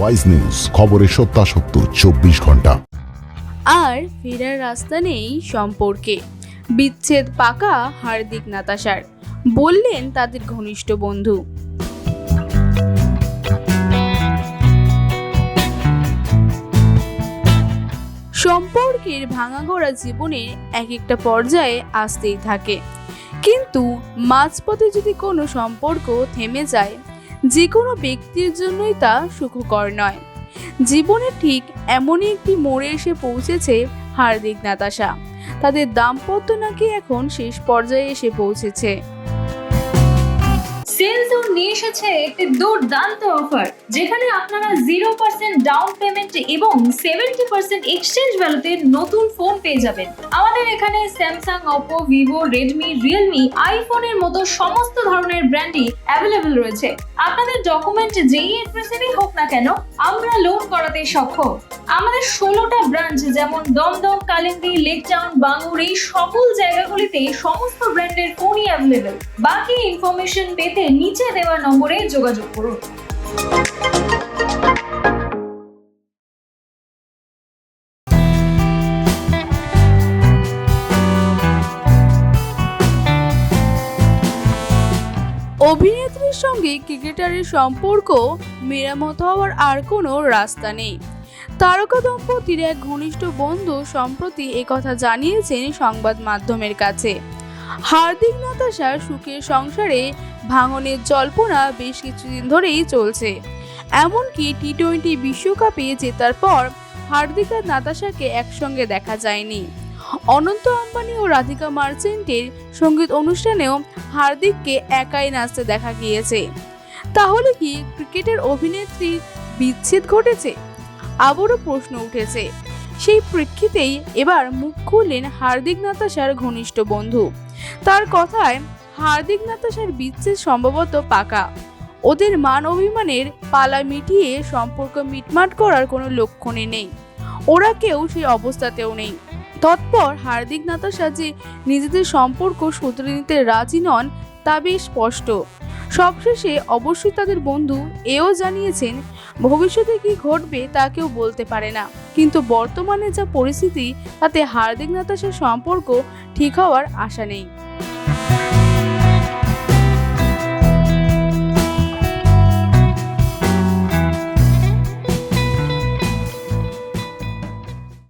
Wise news, খবরের সত্যাসত্য 24 ঘন্টা। আর ফেরার রাস্তা নেই সম্পর্কে, বিচ্ছেদ পাকা হার্দিক নাতাশার, বললেন তাদের ঘনিষ্ঠ বন্ধু। সম্পর্কের ভাঙাগড়া জীবনে এক একটা পর্যায়ে আসতেই থাকে, কিন্তু মাঝপথে যদি কোনো সম্পর্ক থেমে যায়, যে কোনো ব্যক্তির জন্যই তা সুখকর নয়। জীবনে ঠিক এমনই একটি মোড়ে এসে পৌঁছেছে হার্দিক নাতাশা। তাদের দাম্পত্য নাকি এখন শেষ পর্যায়ে এসে পৌঁছেছে। সেলজোন নিয়ে এসেছে একটি দুর্দান্ত অফার, যেখানে আপনারা 0% ডাউন পেমেন্ট এবং 70% এক্সচেঞ্জ ভ্যালুতে নতুন ফোন পেয়ে যাবেন। আমাদের এখানে Samsung, Oppo, Vivo, Redmi, Realme, আইফোনের মতো সমস্ত ধরনের ব্র্যান্ডই অ্যাভেলেবল রয়েছে। আপনাদের ডকুমেন্ট যেই অ্যাড্রেসেরই হোক না কেন, আমরা লোন করাতে সক্ষম। আমাদের 16টা ব্রাঞ্চ, যেমন দমদম, কালিন্দী, লেক টাউন, বাঙ্গুর, এই সকল জায়গাগুলিতে সমস্ত ব্র্যান্ডের ফোনই অ্যাভেলেবল। বাকি ইনফরমেশন পেতে নিচে দেওয়া নম্বরে যোগাযোগ করুন। অভিনেত্রীর সঙ্গে ক্রিকেটারের সম্পর্ক মেরামত হওয়ার আর কোনো রাস্তা নেই। তারকা দম্পতির এক ঘনিষ্ঠ বন্ধু সম্প্রতি একথা জানিয়েছেন সংবাদ মাধ্যমের কাছে। হার্দিক নাতাশার সুখের সংসারে ভাঙনের জল্পনা বেশ কিছুদিন ধরেই চলছে। এমনকি টি-20 বিশ্বকাপে জেতার পর হার্দিক আর নাতাশাকে একসঙ্গে দেখা যায়নি। অনন্ত আম্বানি ও রাধিকা মার্চেন্টের সঙ্গীত অনুষ্ঠানেও হার্দিককে একাই নাচতে দেখা গিয়েছে। তাহলে কি ক্রিকেটের অভিনেত্রীর বিচ্ছেদ ঘটেছে? আবারও প্রশ্ন উঠেছে। সেই প্রেক্ষিতেই এবার মুখ খুললেন হার্দিক নাতাশার ঘনিষ্ঠ বন্ধু। তার কথায়, হার্দিক নাতাশার বিচ্ছেদ সম্ভবত পাকা। ওদের মান অভিমানের পালা মিটিয়ে সম্পর্ক মিটমাট করার কোনো লক্ষণই নেই। ওরা কেউ সেই অবস্থাতেও নেই। তৎপর হার্দিক নাতাশা যে নিজেদের সম্পর্ক শুধরে নিতে রাজি নন, তা বেশ স্পষ্ট। সবশেষে অবশ্যই তাদের বন্ধু এও জানিয়েছেন, ভবিষ্যতে কি ঘটবে তা কেউ বলতে পারে না, কিন্তু বর্তমানে যা পরিস্থিতি, তাতে হার্দিক নাতাশার সম্পর্ক ঠিক হওয়ার আশা নেই।